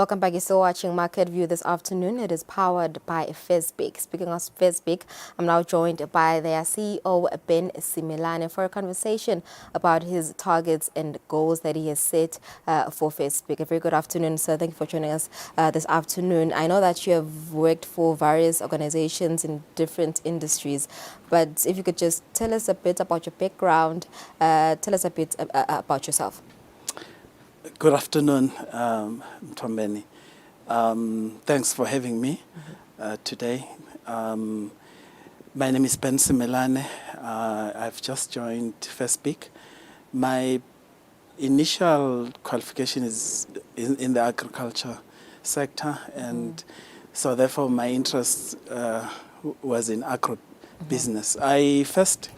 Welcome back. You're still watching Market View this afternoon. It is powered by FESBC. Speaking of FESBC, I'm now joined by their CEO, Ben Simelane, for a conversation about his targets and goals that he has set for FESBC. A very good afternoon, sir. Thank you for joining us this afternoon. I know that you have worked for various organizations in different industries, but if you could just tell us a bit about your background, tell us a bit about yourself. Good afternoon, Mtombeni. Thanks for having me today. My name is Ben Simelane. I've just joined FESBC. My initial qualification is in the agriculture sector, and so therefore my interest was in agro business. I first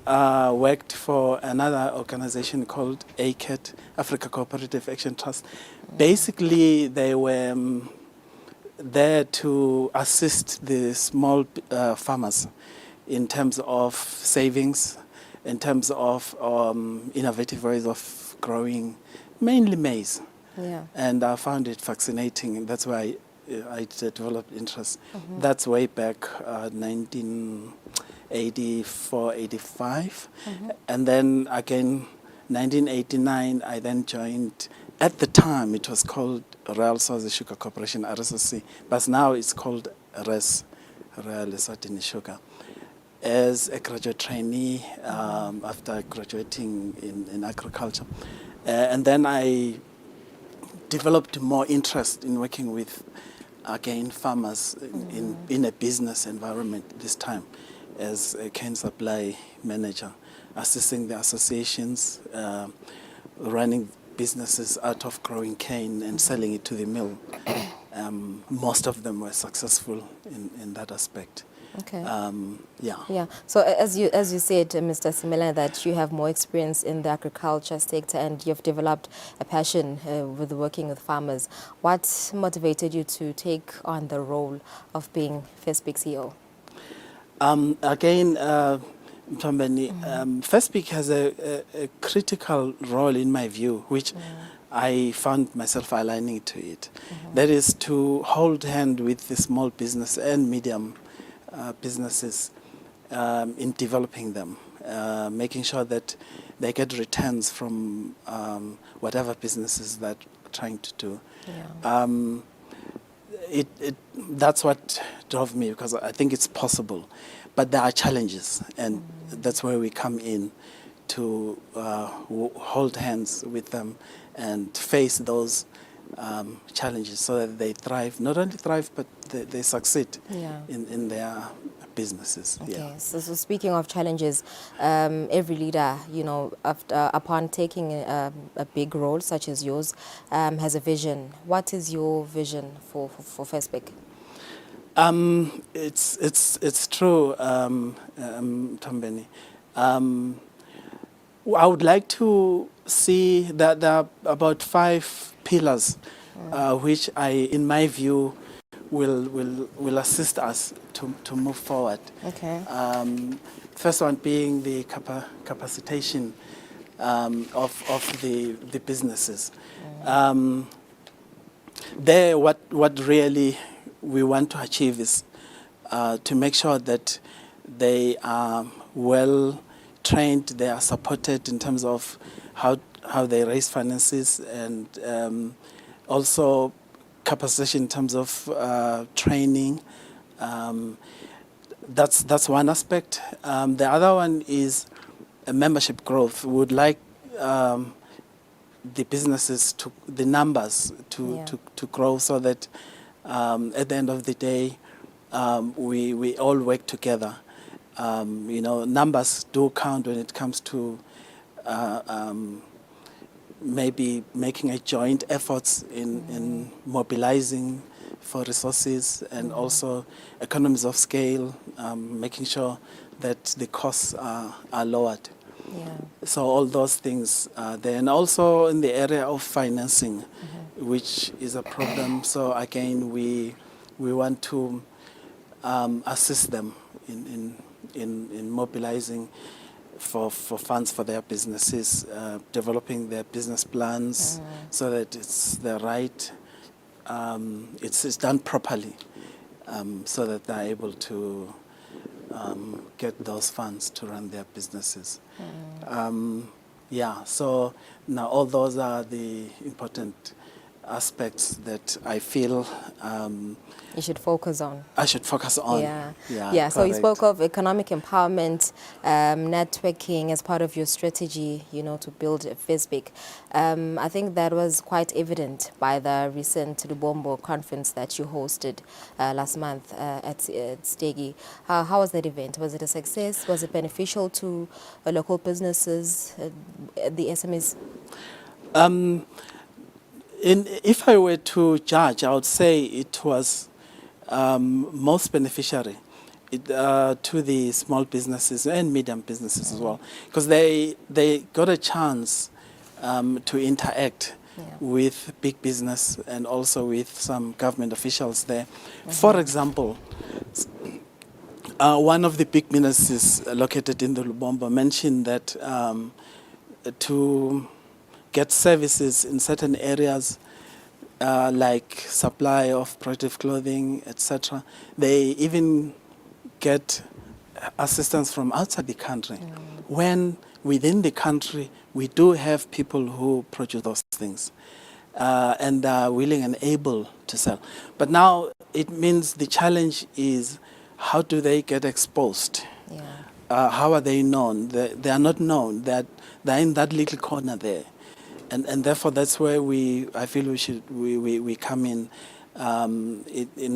worked for another organization called ACAT, Africa Cooperative Action Trust. Basically, they were there to assist the small farmers in terms of savings, in terms of innovative ways of growing, mainly maize. Yeah. And I found it fascinating. That's why I developed interest. That's way back 1984, 85. And then again, 1989, I then joined, at the time it was called Royal Swazi Sugar Corporation, RSOC, but now it's called RES, Royal Eswatini Sugar, as a graduate trainee after graduating in agriculture. And then I developed more interest in working with, again, farmers in a business environment this time, as a cane supply manager, assisting the associations, running businesses out of growing cane and selling it to the mill. Most of them were successful in that aspect. Okay. Yeah. Yeah. So as you said, Mr. Simelane, that you have more experience in the agriculture sector and you've developed a passion with working with farmers. What motivated you to take on the role of being FESBC CEO? Again, Mtombeni, FESBC has a critical role in my view, which I found myself aligning to it. That is to hold hand with the small business and medium businesses in developing them, making sure that they get returns from whatever businesses they're trying to do. Yeah. That's what drove me, because I think it's possible. But there are challenges, and that's where we come in to hold hands with them and face those challenges so that they thrive, not only thrive, but they succeed in their businesses. Okay. Yeah. So speaking of challenges, every leader, upon taking a big role such as yours, has a vision. What is your vision for FESBC? It's true, Tombeni. I would like to see that there are about 5 pillars, which in my view, will assist us to move forward. Okay. First one being the capacitation of the businesses. There, what really we want to achieve is to make sure that they are well trained, they are supported in terms of how they raise finances, and also capacitation in terms of training. That's one aspect. The other one is membership growth. We would like the businesses the numbers to grow, so that at the end of the day, we all work together. Numbers do count when it comes to maybe making a joint efforts in mobilizing for resources, and also economies of scale, making sure that the costs are lowered. Yeah. So all those things are there. And also in the area of financing, which is a problem. So again, we want to assist them in mobilizing for funds for their businesses, developing their business plans so that it's the right it's done properly, so that they're able to get those funds to run their businesses. Yeah, so now all those are the important aspects that I feel You should focus on. I should focus on. Yeah. So you correct. spoke of economic empowerment, networking as part of your strategy, to build FESBC. I think that was quite evident by the recent Lubombo conference that you hosted last month at Stegi. How was that event? Was it a success? Was it beneficial to local businesses, the SMEs? If I were to judge, I would say it was most beneficiary to the small businesses and medium businesses as well, because they got a chance to interact with big business and also with some government officials there. For example, one of the big businesses located in the Lubombo mentioned that to get services in certain areas, like supply of protective clothing, etc. They even get assistance from outside the country. When within the country, we do have people who produce those things and are willing and able to sell. But now it means the challenge is, how do they get exposed? How are they known? They are not known. They're in that little corner there. And therefore, that's where I feel we come in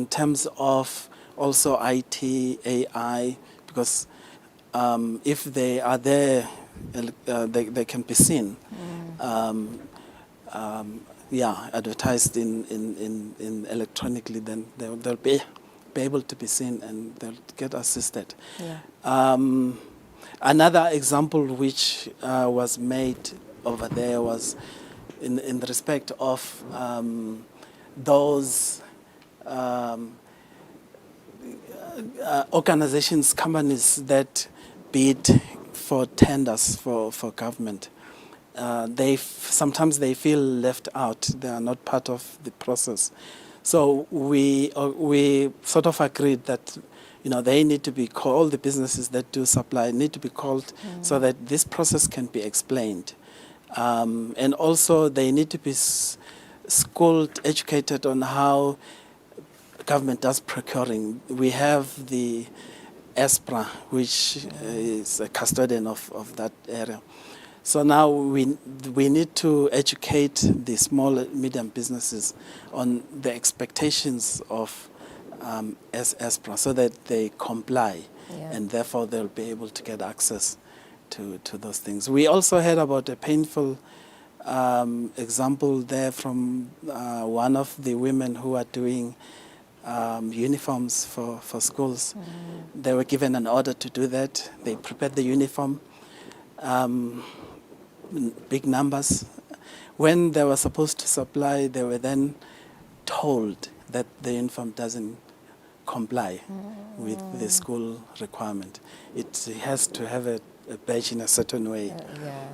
terms of also IT, AI, because if they are there, they can be seen. Advertised in electronically, then they'll be able to be seen and they'll get assisted. Another example which was made over there was in the respect of those organizations, companies that bid for tenders for government. Sometimes they feel left out. They are not part of the process. So we sort of agreed that they need to be called, all the businesses that do supply need to be called so that this process can be explained. And also they need to be schooled, educated on how government does procuring. We have the ESPRA, which is a custodian of that area. So now we need to educate the small and medium businesses on the expectations of ESPRA so that they comply, and therefore they'll be able to get access to those things. We also heard about a painful example there from one of the women who are doing uniforms for schools. They were given an order to do that. They prepared the uniform, big numbers. When they were supposed to supply, they were then told that the uniform doesn't comply with the school requirement. It has to have a badge in a certain way.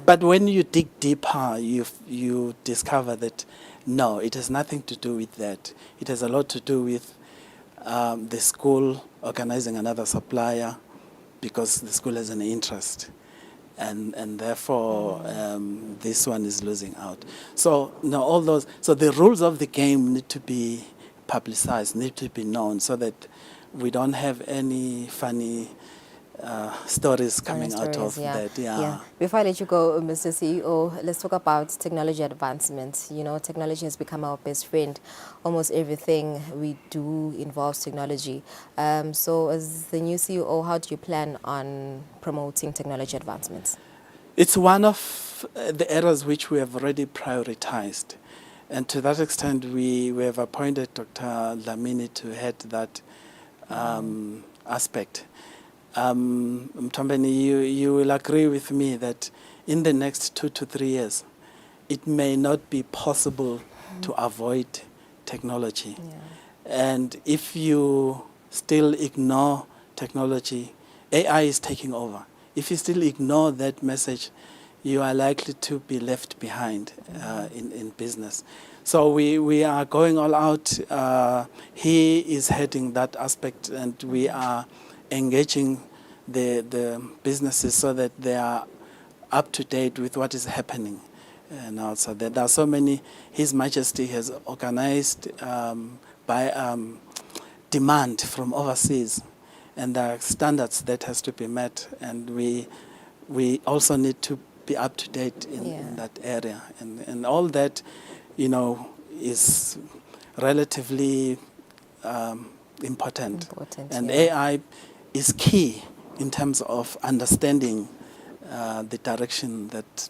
But when you dig deeper, you discover that no, it has nothing to do with that. It has a lot to do with the school organizing another supplier because the school has an interest. And therefore, this one is losing out. So all those. So the rules of the game need to be publicized, need to be known, so that we don't have any funny stories coming out of that. Before I let you go, Mr. CEO, let's talk about technology advancements. Technology has become our best friend. Almost everything we do involves technology. So as the new CEO, how do you plan on promoting technology advancements? It's one of the areas which we have already prioritized. And to that extent, we have appointed Dr. Lamini to head that aspect. Mtombeni, you will agree with me that in the next 2 to 3 years, it may not be possible to avoid technology. And if you still ignore technology, AI is taking over. If you still ignore that message, you are likely to be left behind in business. So we are going all out. He is heading that aspect, and we are engaging the businesses so that they are up to date with what is happening. And also there are so many. His Majesty has organized by demand from overseas, and there are standards that has to be met, and we also need to be up to date in that area, and all that, you know, is relatively important. And AI is key in terms of understanding the direction that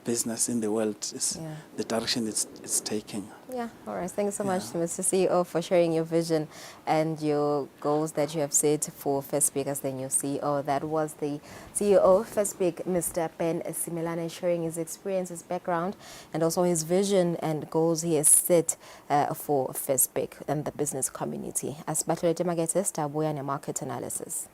business in the world is, the direction it's taking. Yeah, all right. Thank you so much, Mr. CEO, for sharing your vision and your goals that you have set for FESBC as the new CEO. That was the CEO of FESBC, Mr. Ben Simelane, sharing his experience, his background, and also his vision and goals he has set for FESBC and the business community. As Batulete Magete, Tabuya and Market Analysis.